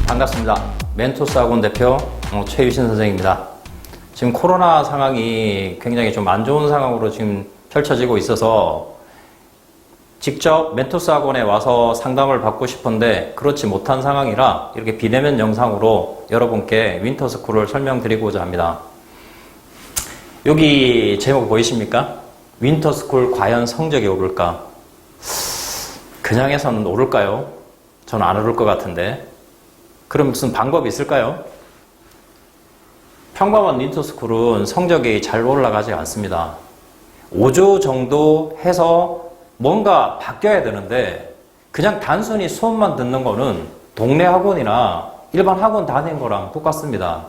반갑습니다. 멘토스 학원 대표 최유신 선생입니다. 지금 코로나 상황이 굉장히 좀 안 좋은 상황으로 지금 펼쳐지고 있어서 직접 멘토스 학원에 와서 상담을 받고 싶은데 그렇지 못한 상황이라 이렇게 비대면 영상으로 여러분께 윈터스쿨을 설명드리고자 합니다. 여기 제목 보이십니까? 윈터스쿨 과연 성적이 오를까? 그냥 해서는 오를까요? 저는 안 오를 것 같은데. 그럼 무슨 방법이 있을까요? 평범한 윈터스쿨은 성적이 잘 올라가지 않습니다. 5조 정도 해서 뭔가 바뀌어야 되는데 그냥 단순히 수업만 듣는 거는 동네 학원이나 일반 학원 다닌 거랑 똑같습니다.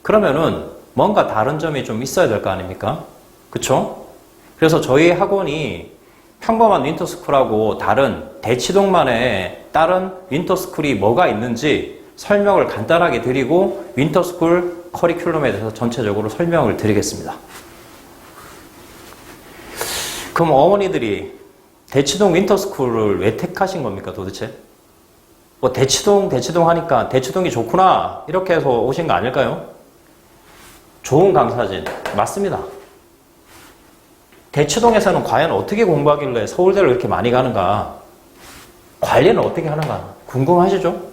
그러면은 뭔가 다른 점이 좀 있어야 될 거 아닙니까? 그쵸? 그래서 저희 학원이 평범한 윈터스쿨하고 다른 대치동만의 다른 윈터스쿨이 뭐가 있는지 설명을 간단하게 드리고 윈터스쿨 커리큘럼에 대해서 전체적으로 설명을 드리겠습니다. 그럼 어머니들이 대치동 윈터스쿨을 왜 택하신 겁니까 도대체? 뭐 대치동 하니까 대치동이 좋구나 이렇게 해서 오신 거 아닐까요? 좋은 강사진 맞습니다. 대치동에서는 과연 어떻게 공부하길래 서울대를 이렇게 많이 가는가? 관리는 어떻게 하는가? 궁금하시죠?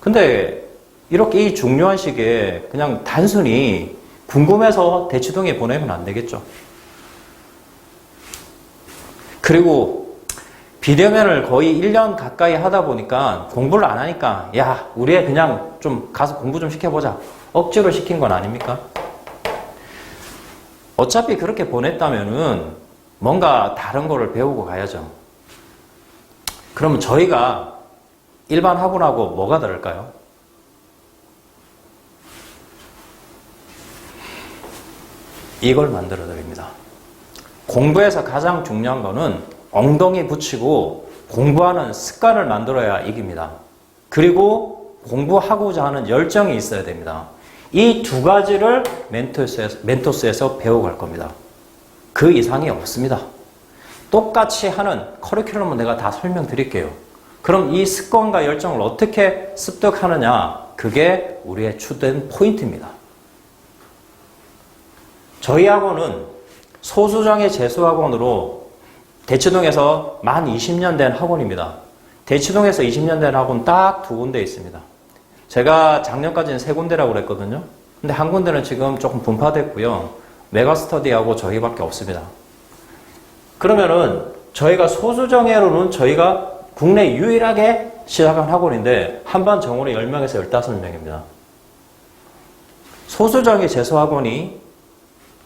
근데 이렇게 이 중요한 시기에 그냥 단순히 궁금해서 대치동에 보내면 안 되겠죠. 그리고 비대면을 거의 1년 가까이 하다 보니까 공부를 안 하니까 야 우리 애 그냥 좀 가서 공부 좀 시켜보자 억지로 시킨 건 아닙니까? 어차피 그렇게 보냈다면은 뭔가 다른 거를 배우고 가야죠. 그러면 저희가 일반 학원하고 뭐가 다를까요? 이걸 만들어 드립니다. 공부에서 가장 중요한 거는 엉덩이 붙이고 공부하는 습관을 만들어야 이깁니다. 그리고 공부하고자 하는 열정이 있어야 됩니다. 이 두 가지를 멘토스에서 배워갈 겁니다. 그 이상이 없습니다. 똑같이 하는 커리큘럼은 내가 다 설명드릴게요. 그럼 이 습관과 열정을 어떻게 습득하느냐? 그게 우리의 주된 포인트입니다. 저희 학원은 소수정예 재수학원으로 대치동에서 만 20년 된 학원입니다. 대치동에서 20년 된 학원 딱 두 군데 있습니다. 제가 작년까지는 세 군데라고 그랬거든요. 근데 한 군데는 지금 조금 분파됐고요. 메가스터디하고 저희밖에 없습니다. 그러면은 저희가 소수정예로는 저희가 국내 유일하게 시작한 학원인데 한반 정원에 10명에서 15명입니다. 소수정예 재수학원이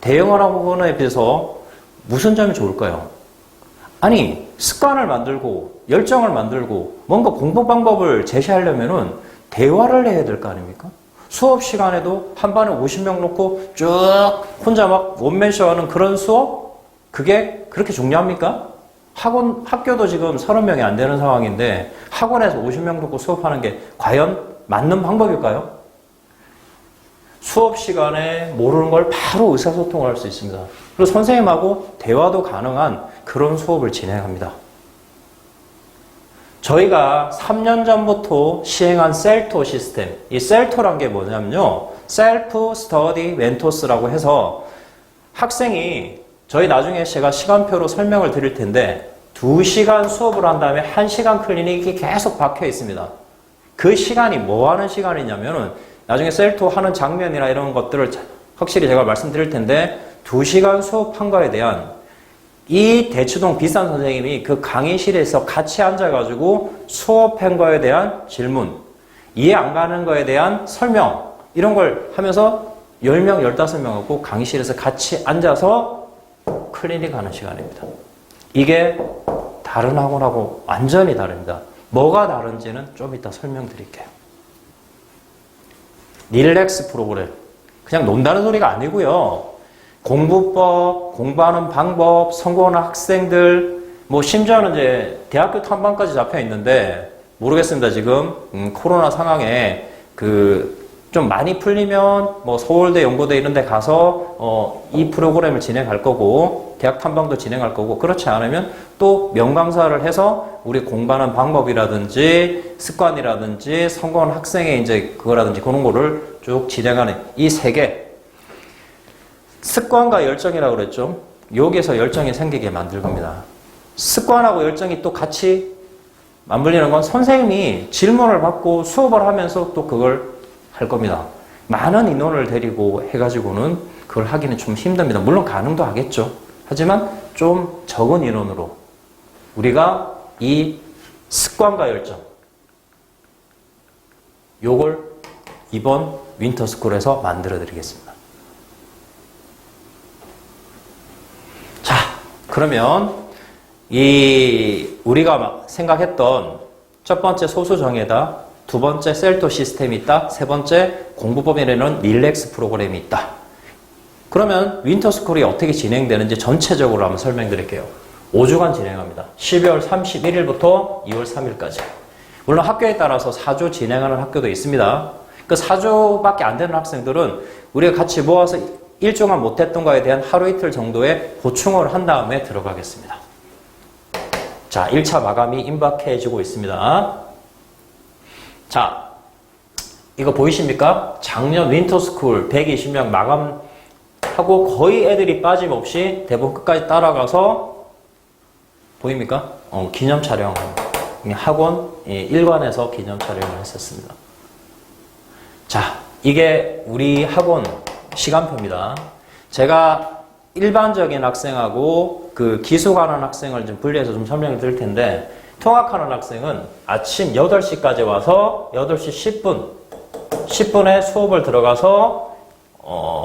대형 학원에 비해서 무슨 점이 좋을까요? 아니 습관을 만들고 열정을 만들고 뭔가 공부 방법을 제시하려면은 대화를 해야 될 거 아닙니까? 수업 시간에도 한 반에 50명 놓고 쭉 혼자 막 원맨쇼 하는 그런 수업? 그게 그렇게 중요합니까? 학교도 지금 30명이 안 되는 상황인데 학원에서 50명 놓고 수업하는 게 과연 맞는 방법일까요? 수업 시간에 모르는 걸 바로 의사소통을 할 수 있습니다. 그리고 선생님하고 대화도 가능한 그런 수업을 진행합니다. 저희가 3년 전부터 시행한 셀토 시스템, 이 셀토란 게 뭐냐면요. 셀프 스터디 멘토스라고 해서 학생이 저희 나중에 제가 시간표로 설명을 드릴 텐데 2시간 수업을 한 다음에 1시간 클리닉이 계속 박혀 있습니다. 그 시간이 뭐 하는 시간이냐면은 나중에 셀토 하는 장면이나 이런 것들을 확실히 제가 말씀드릴 텐데 2시간 수업한 거에 대한 이 대치동 비싼 선생님이 그 강의실에서 같이 앉아가지고 수업한 거에 대한 질문, 이해 안 가는 거에 대한 설명 이런 걸 하면서 10명, 15명하고 강의실에서 같이 앉아서 클리닉 하는 시간입니다. 이게 다른 학원하고 완전히 다릅니다. 뭐가 다른지는 좀 이따 설명드릴게요. 릴렉스 프로그램. 그냥 논다는 소리가 아니고요. 공부법, 공부하는 방법, 성공하는 학생들, 뭐 심지어는 이제 대학교 탐방까지 잡혀 있는데 모르겠습니다. 지금 코로나 상황에 그 좀 많이 풀리면 뭐 서울대, 연고대 이런 데 가서 이 프로그램을 진행할 거고 대학 탐방도 진행할 거고 그렇지 않으면 또 명강사를 해서 우리 공부하는 방법이라든지 습관이라든지 성공한 학생의 이제 그거라든지 그런 거를 쭉 진행하는 이 세 개. 습관과 열정이라고 그랬죠. 여기에서 열정이 생기게 만들 겁니다. 습관하고 열정이 또 같이 맞물리는 건 선생님이 질문을 받고 수업을 하면서 또 그걸 할 겁니다. 많은 인원을 데리고 해가지고는 그걸 하기는 좀 힘듭니다. 물론 가능도 하겠죠. 하지만 좀 적은 인원으로 우리가 이 습관과 열정 요걸 이번 윈터스쿨에서 만들어 드리겠습니다. 자, 그러면 우리가 생각했던 첫 번째 소수정예다, 두 번째 셀토 시스템이 있다, 세 번째 공부법에는 릴렉스 프로그램이 있다. 그러면 윈터스쿨이 어떻게 진행되는지 전체적으로 한번 설명드릴게요. 5주간 진행합니다. 12월 31일부터 2월 3일까지. 물론 학교에 따라서 4주 진행하는 학교도 있습니다. 그 4주밖에 안 되는 학생들은 우리가 같이 모아서 일주간 못했던 거에 대한 하루 이틀 정도의 보충을 한 다음에 들어가겠습니다. 자, 1차 마감이 임박해지고 있습니다. 자, 이거 보이십니까? 작년 윈터스쿨 120명 마감하고 거의 애들이 빠짐없이 대본 끝까지 따라가서 보입니까? 기념 촬영. 학원 일관에서 기념 촬영을 했었습니다. 자, 이게 우리 학원 시간표입니다. 제가 일반적인 학생하고 그 기숙하는 학생을 좀 분리해서 좀 설명을 드릴 텐데, 통학하는 학생은 아침 8시까지 와서 8시 10분에 수업을 들어가서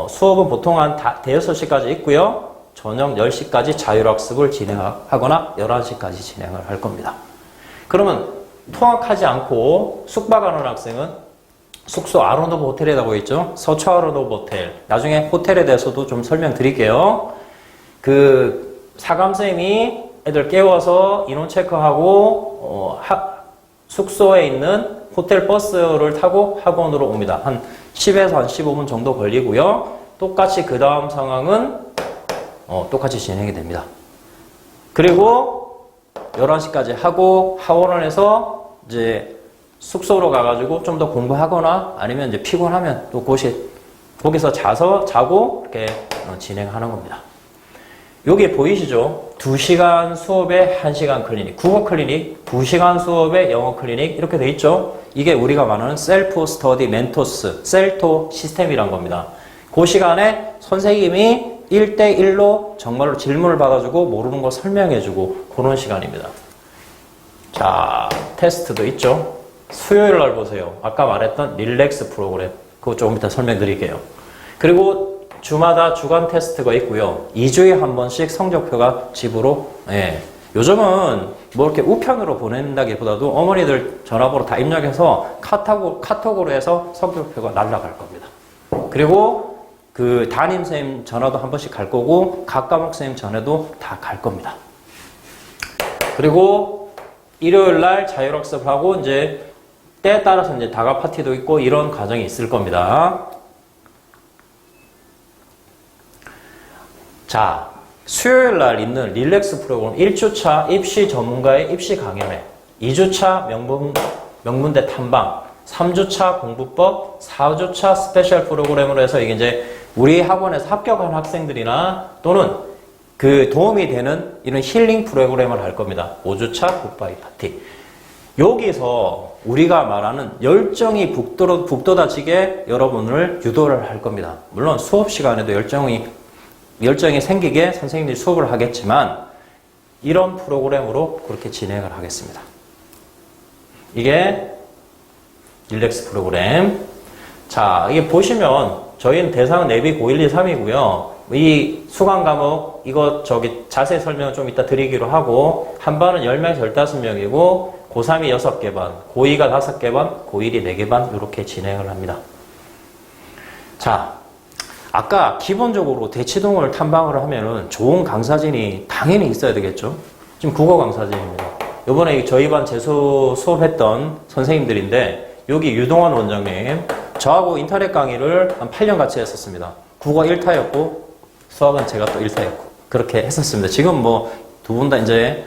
수업은 보통 한 대여섯 시까지 있고요. 저녁 10시까지 자율학습을 진행하거나 11시까지 진행을 할 겁니다. 그러면 통학하지 않고 숙박하는 학생은 숙소 아로노브 호텔이라고 있죠. 서초 아로노브 호텔. 나중에 호텔에 대해서도 좀 설명드릴게요. 그 사감쌤이 애들 깨워서 인원 체크하고 숙소에 있는 호텔 버스를 타고 학원으로 옵니다. 한 10에서 한 15분 정도 걸리고요. 똑같이 그 다음 상황은 똑같이 진행이 됩니다. 그리고 11시까지 하고 학원에서 이제 숙소로 가가지고 좀 더 공부하거나 아니면 이제 피곤하면 또 거기서 자고 이렇게 진행하는 겁니다. 여기 보이시죠? 2시간 수업에 1시간 클리닉, 국어 클리닉, 2시간 수업에 영어 클리닉 이렇게 돼 있죠? 이게 우리가 말하는 셀프 스터디 멘토스, 셀토 시스템이란 겁니다. 그 시간에 선생님이 1대1로 정말로 질문을 받아주고 모르는 거 설명해주고 그런 시간입니다. 자, 테스트도 있죠? 수요일 날 보세요. 아까 말했던 릴렉스 프로그램. 그거 조금 이따 설명드릴게요. 그리고 주마다 주간 테스트가 있고요. 2주에 한 번씩 성적표가 집으로, 요즘은 뭐 이렇게 우편으로 보낸다기보다도 어머니들 전화번호 다 입력해서 카톡으로 해서 성적표가 날아갈 겁니다. 그리고 그 담임선생님 전화도 한 번씩 갈 거고, 각 과목 선생님 전화도 다 갈 겁니다. 그리고 일요일 날 자율학습하고 이제 때에 따라서 이제 다과 파티도 있고 이런 과정이 있을 겁니다. 자, 수요일 날 있는 릴렉스 프로그램 1주차 입시 전문가의 입시 강연회, 2주차 명문대 탐방, 3주차 공부법, 4주차 스페셜 프로그램으로 해서 이게 이제 우리 학원에서 합격한 학생들이나 또는 그 도움이 되는 이런 힐링 프로그램을 할 겁니다. 5주차 굿바이 파티. 여기서 우리가 말하는 열정이 북돋아지게 여러분을 유도를 할 겁니다. 물론 수업 시간에도 열정이 생기게 선생님들이 수업을 하겠지만 이런 프로그램으로 그렇게 진행을 하겠습니다. 이게 릴렉스 프로그램. 자, 이게 보시면 저희는 대상은 내비 고1, 2, 3이고요. 이 수강 과목 자세히 설명을 좀 이따 드리기로 하고 한 반은 10명에서 15명이고 고3이 6개 반, 고2가 5개 반, 고1이 4개 반 이렇게 진행을 합니다. 자, 아까 기본적으로 대치동을 탐방을 하면은 좋은 강사진이 당연히 있어야 되겠죠. 지금 국어 강사진입니다. 요번에 저희 반 재수 수업했던 선생님들인데 여기 유동환 원장님 저하고 인터넷 강의를 한 8년 같이 했었습니다. 국어 1타였고 수학은 제가 또 1타였고 그렇게 했었습니다. 지금 뭐 두 분 다 이제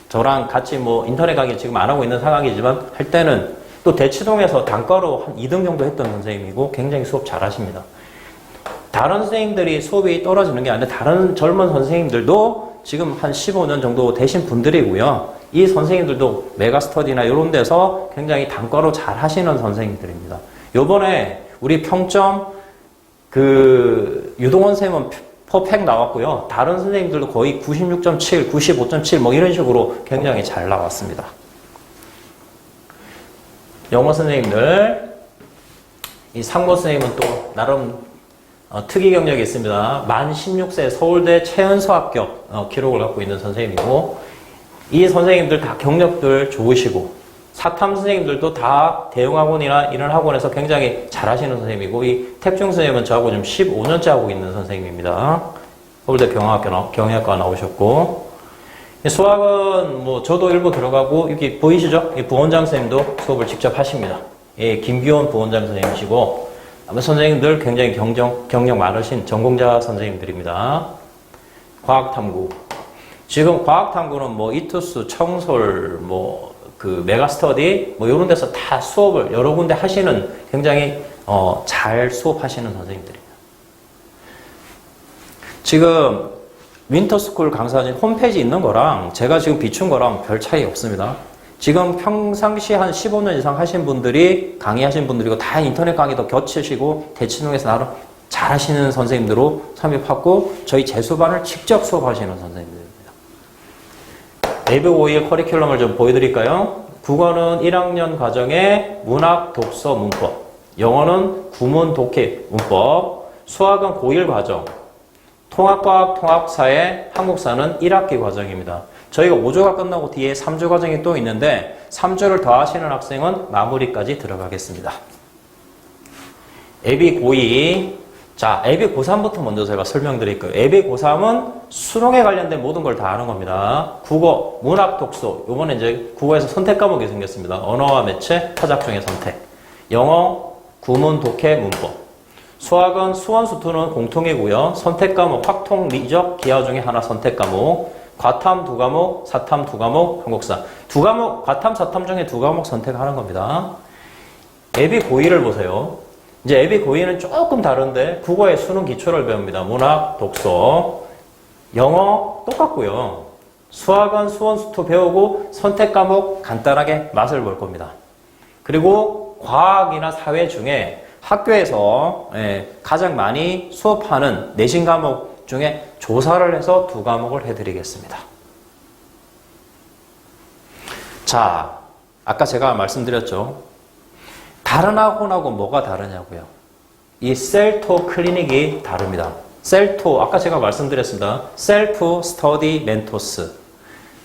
저랑 같이 뭐 인터넷 강의 지금 안 하고 있는 상황이지만 할 때는 또 대치동에서 단과로 한 2등 정도 했던 선생님이고 굉장히 수업 잘하십니다. 다른 선생님들이 수업이 떨어지는 게 아니라 다른 젊은 선생님들도 지금 한 15년 정도 되신 분들이고요. 이 선생님들도 메가스터디나 이런 데서 굉장히 단과로 잘 하시는 선생님들입니다. 요번에 우리 평점 유동원 쌤은 퍼펙트 나왔고요. 다른 선생님들도 거의 96.7, 95.7 뭐 이런 식으로 굉장히 잘 나왔습니다. 영어 선생님들, 이 상모 선생님은 또 나름 특이 경력이 있습니다. 만 16세 서울대 최연소 합격 기록을 갖고 있는 선생님이고 이 선생님들 다 경력들 좋으시고 사탐 선생님들도 다 대형학원이나 이런 학원에서 굉장히 잘하시는 선생님이고 이 택중 선생님은 저하고 지금 15년째 하고 있는 선생님입니다. 서울대 경영학과 나오셨고 수학은 뭐 저도 일부 들어가고 여기 보이시죠? 이 부원장 선생님도 수업을 직접 하십니다. 예, 김기원 부원장 선생님이시고 아마 선생님들 굉장히 경력 많으신 전공자 선생님들입니다. 과학탐구. 지금 과학탐구는 뭐 이투스, 청솔, 메가스터디 뭐 이런 데서 다 수업을 여러 군데 하시는 굉장히 잘 수업하시는 선생님들입니다. 지금 윈터스쿨 강사님 홈페이지 있는 거랑 제가 지금 비춘 거랑 별 차이 없습니다. 지금 평상시 한 15년 이상 하신 분들이 강의하신 분들이고 다 인터넷 강의도 겹치시고 대치동에서 나름 잘 하시는 선생님들로 삽입하고 저희 재수반을 직접 수업하시는 선생님들입니다. AV 5일 커리큘럼을 좀 보여드릴까요? 국어는 1학년 과정의 문학, 독서, 문법, 영어는 구문, 독해, 문법, 수학은 고1 과정, 통합과학, 통합사회, 한국사는 1학기 과정입니다. 저희가 5조가 끝나고 뒤에 3조 과정이 또 있는데 3조를 더 하시는 학생은 마무리까지 들어가겠습니다. 예비 고2 자, 예비 고3부터 먼저 제가 설명드릴 거예요. 예비 고3은 수능에 관련된 모든 걸 다 하는 겁니다. 국어, 문학, 독서. 요번에 이제 국어에서 선택 과목이 생겼습니다. 언어와 매체, 타작 중의 선택. 영어, 구문, 독해, 문법. 수학은 수원, 수투는 공통이고요. 선택 과목, 확통, 미적, 기하 중에 하나 선택 과목. 과탐 2과목, 사탐 2과목, 한국사. 2과목, 과탐, 사탐 중에 2과목 선택하는 겁니다. 예비 고2를 보세요. 이제 예비 고2는 조금 다른데 국어의 수능 기초를 배웁니다. 문학, 독서, 영어 똑같고요. 수학은 수원, 수투 배우고 선택 과목 간단하게 맛을 볼 겁니다. 그리고 과학이나 사회 중에 학교에서 가장 많이 수업하는 내신 과목 중에 조사를 해서 2과목을 해드리겠습니다. 자, 아까 제가 말씀드렸죠. 다른 학원하고 뭐가 다르냐고요. 이 셀토 클리닉이 다릅니다. 셀토, 아까 제가 말씀드렸습니다. 셀프 스터디 멘토스.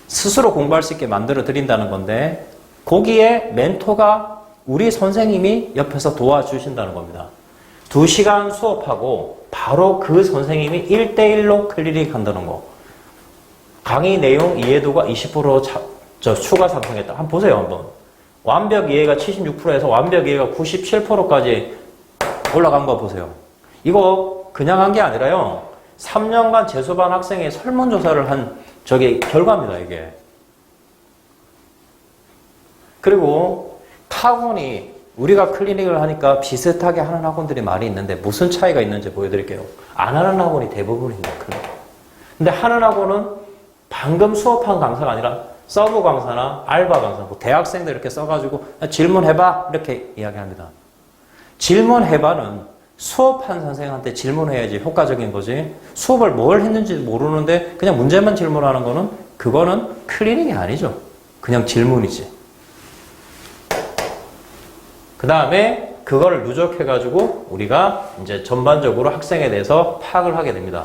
스스로 공부할 수 있게 만들어 드린다는 건데 거기에 멘토가 우리 선생님이 옆에서 도와주신다는 겁니다. 2시간 수업하고 바로 그 선생님이 1대1로 클리닉 한다는 거. 강의 내용 이해도가 20% 추가 상승했다. 한번 보세요, 한번. 완벽 이해가 76%에서 완벽 이해가 97%까지 올라간 거 보세요. 이거 그냥 한 게 아니라요. 3년간 재수반 학생의 설문조사를 한 결과입니다, 이게. 그리고 학원이 우리가 클리닉을 하니까 비슷하게 하는 학원들이 많이 있는데 무슨 차이가 있는지 보여드릴게요. 안 하는 학원이 대부분입니다. 근데 하는 학원은 방금 수업한 강사가 아니라 서브 강사나 알바 강사, 대학생들 이렇게 써가지고 질문해봐 이렇게 이야기합니다. 질문해봐는 수업한 선생한테 질문해야지 효과적인 거지. 수업을 뭘 했는지 모르는데 그냥 문제만 질문하는 거는 그거는 클리닉이 아니죠. 그냥 질문이지. 그 다음에 그거를 누적해가지고 우리가 이제 전반적으로 학생에 대해서 파악을 하게 됩니다.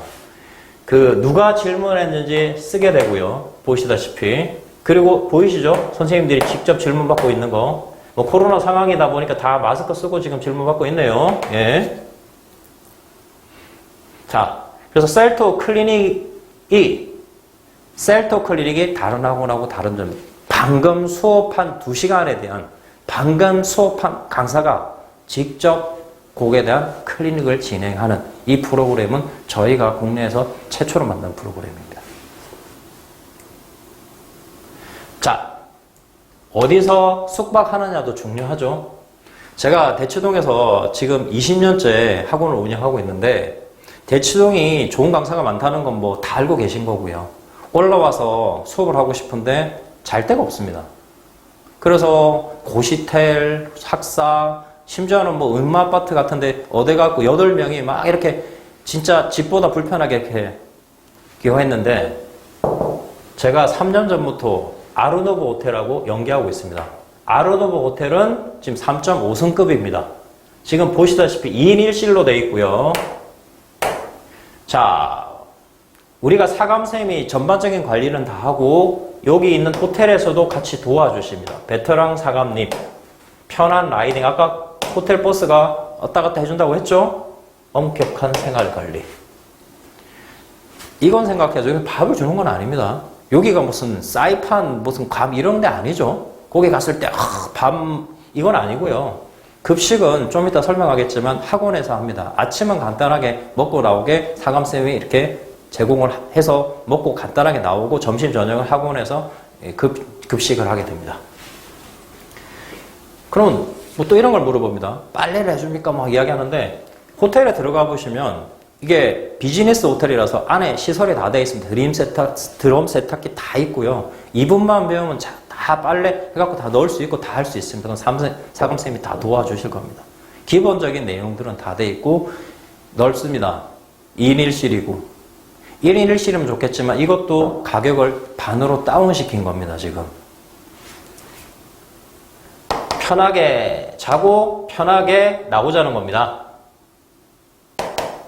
누가 질문했는지 쓰게 되고요. 보시다시피. 그리고 보이시죠? 선생님들이 직접 질문 받고 있는 거. 코로나 상황이다 보니까 다 마스크 쓰고 지금 질문 받고 있네요. 예. 자, 그래서 셀토 클리닉이 다른 학원하고 다른 점. 방금 수업한 2시간에 대한 방금 수업한 강사가 직접 거기에 대한 클리닉을 진행하는 이 프로그램은 저희가 국내에서 최초로 만든 프로그램입니다. 자, 어디서 숙박하느냐도 중요하죠. 제가 대치동에서 지금 20년째 학원을 운영하고 있는데 대치동이 좋은 강사가 많다는 건 뭐 다 알고 계신 거고요. 올라와서 수업을 하고 싶은데 잘 데가 없습니다. 그래서 고시텔, 학사, 심지어는 뭐 음마아파트 같은데 어디 갖고 8명이 막 이렇게 진짜 집보다 불편하게 이렇게 기호했는데 제가 3년 전부터 아르노브 호텔하고 연계하고 있습니다. 아르노브 호텔은 지금 3.5승급입니다. 지금 보시다시피 2인 1실로 되어 있고요. 자, 우리가 사감쌤이 전반적인 관리는 다 하고 여기 있는 호텔에서도 같이 도와주십니다. 베테랑 사감님, 편한 라이딩, 아까 호텔 버스가 왔다 갔다 해준다고 했죠? 엄격한 생활관리. 이건 생각해줘. 밥을 주는 건 아닙니다. 여기가 무슨 사이판, 무슨 괌 이런 데 아니죠. 거기 갔을 때 밤 이건 아니고요. 급식은 좀 이따 설명하겠지만 학원에서 합니다. 아침은 간단하게 먹고 나오게 사감쌤이 이렇게 제공을 해서 먹고 간단하게 나오고 점심 저녁을 학원에서 급식을 하게 됩니다. 그럼 뭐 또 이런 걸 물어봅니다. 빨래를 해줍니까? 막 이야기하는데 호텔에 들어가 보시면 이게 비즈니스 호텔이라서 안에 시설이 다 되어 있습니다. 드럼 세탁기 다 있고요. 2분만 배우면 다 빨래 해갖고 다 넣을 수 있고 다 할 수 있습니다. 그럼 사감쌤이 다 도와주실 겁니다. 기본적인 내용들은 다 돼 있고 넓습니다. 2인 1실이고 1인 1실이면 좋겠지만 이것도 가격을 반으로 다운시킨 겁니다. 지금 편하게 자고 편하게 나오자는 겁니다.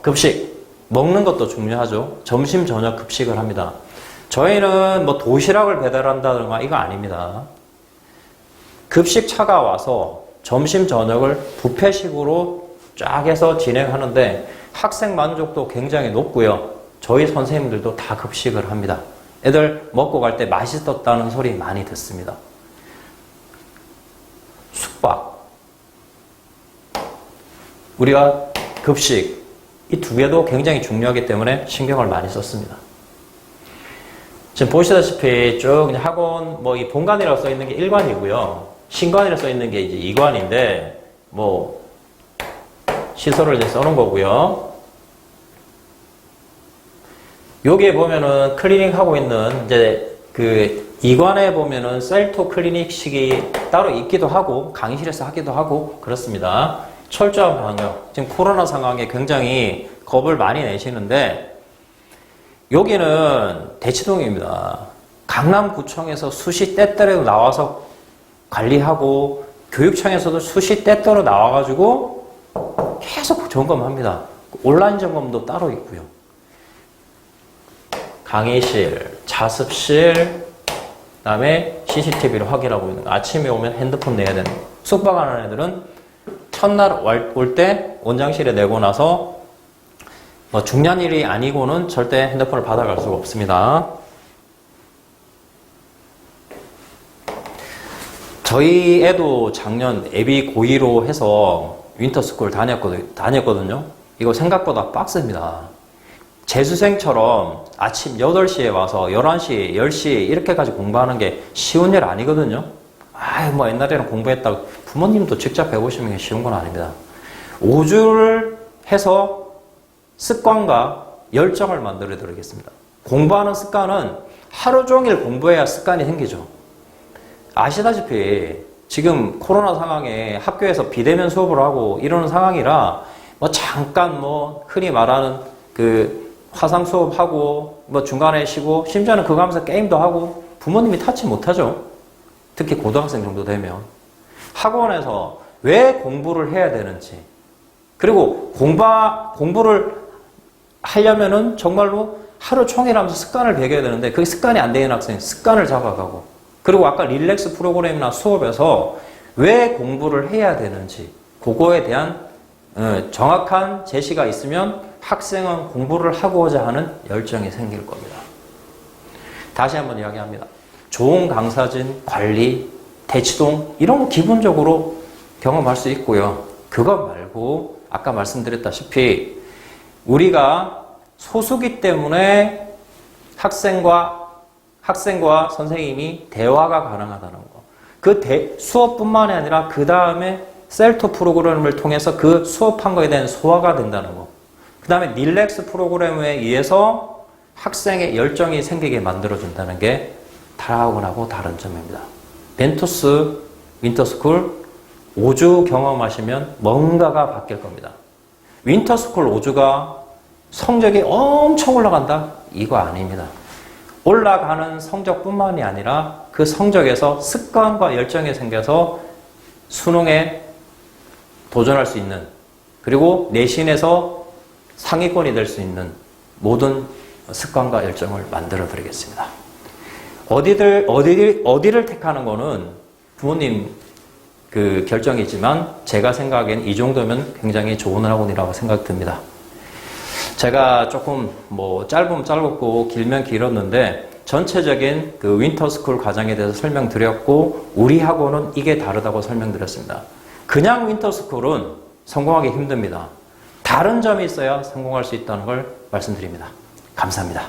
급식 먹는 것도 중요하죠. 점심 저녁 급식을 합니다. 저희는 뭐 도시락을 배달한다든가 이거 아닙니다. 급식차가 와서 점심 저녁을 뷔페식으로 쫙 해서 진행하는데 학생 만족도 굉장히 높고요. 저희 선생님들도 다 급식을 합니다. 애들 먹고 갈 때 맛있었다는 소리 많이 듣습니다. 숙박, 우리가 급식 이 두 개도 굉장히 중요하기 때문에 신경을 많이 썼습니다. 지금 보시다시피 쭉 그냥 학원 뭐 이 본관이라고 써 있는 게 1관이고요. 신관이라고 써 있는 게 이제 2관인데 뭐 시설을 이제 써놓은 거고요. 여기에 보면은 클리닉 하고 있는 이제 그 2관에 보면은 셀토 클리닉식이 따로 있기도 하고 강의실에서 하기도 하고 그렇습니다. 철저한 방역. 지금 코로나 상황에 굉장히 겁을 많이 내시는데 여기는 대치동입니다. 강남구청에서 수시 때때로 나와서 관리하고 교육청에서도 수시 때때로 나와가지고 계속 점검합니다. 온라인 점검도 따로 있고요. 강의실, 자습실, 그다음에 CCTV를 확인하고 있는 거. 아침에 오면 핸드폰 내야 되는 거. 숙박하는 애들은 첫날 올 때 원장실에 내고 나서 뭐 중요한 일이 아니고는 절대 핸드폰을 받아갈 수가 없습니다. 저희 애도 작년 예비 고2로 해서 윈터스쿨 다녔거든요. 이거 생각보다 빡셉니다. 재수생처럼 아침 8시에 와서 11시, 10시 이렇게까지 공부하는 게 쉬운 일 아니거든요. 뭐 옛날에는 공부했다고 부모님도 직접 해보시면 쉬운 건 아닙니다. 5주를 해서 습관과 열정을 만들어 드리겠습니다. 공부하는 습관은 하루 종일 공부해야 습관이 생기죠. 아시다시피 지금 코로나 상황에 학교에서 비대면 수업을 하고 이러는 상황이라 뭐 잠깐 뭐 흔히 말하는 그 화상 수업하고 뭐 중간에 쉬고 심지어는 그거 하면서 게임도 하고 부모님이 타치 못하죠. 특히 고등학생 정도 되면. 학원에서 왜 공부를 해야 되는지 그리고 공부를 하려면은 정말로 하루 종일 하면서 습관을 배겨야 되는데 그게 습관이 안 되는 학생 습관을 잡아가고 그리고 아까 릴렉스 프로그램이나 수업에서 왜 공부를 해야 되는지 그거에 대한 정확한 제시가 있으면 학생은 공부를 하고자 하는 열정이 생길 겁니다. 다시 한번 이야기합니다. 좋은 강사진, 관리, 대치동 이런 거 기본적으로 경험할 수 있고요. 그것 말고 아까 말씀드렸다시피 우리가 소수기 때문에 학생과 선생님이 대화가 가능하다는 거. 그 수업뿐만이 아니라 그 다음에 셀토 프로그램을 통해서 그 수업한 거에 대한 소화가 된다는 거. 그 다음에 릴렉스 프로그램에 의해서 학생의 열정이 생기게 만들어준다는 게 타라고나하고 다른 점입니다. 벤토스 윈터스쿨 5주 경험하시면 뭔가가 바뀔 겁니다. 윈터스쿨 5주가 성적이 엄청 올라간다? 이거 아닙니다. 올라가는 성적뿐만이 아니라 그 성적에서 습관과 열정이 생겨서 수능에 도전할 수 있는, 그리고 내신에서 상위권이 될 수 있는 모든 습관과 열정을 만들어 드리겠습니다. 어디를 택하는 거는 부모님 그 결정이지만 제가 생각엔 이 정도면 굉장히 좋은 학원이라고 생각됩니다. 제가 조금 짧으면 짧았고 길면 길었는데 전체적인 그 윈터스쿨 과정에 대해서 설명드렸고 우리 학원은 이게 다르다고 설명드렸습니다. 그냥 윈터스쿨은 성공하기 힘듭니다. 다른 점이 있어야 성공할 수 있다는 걸 말씀드립니다. 감사합니다.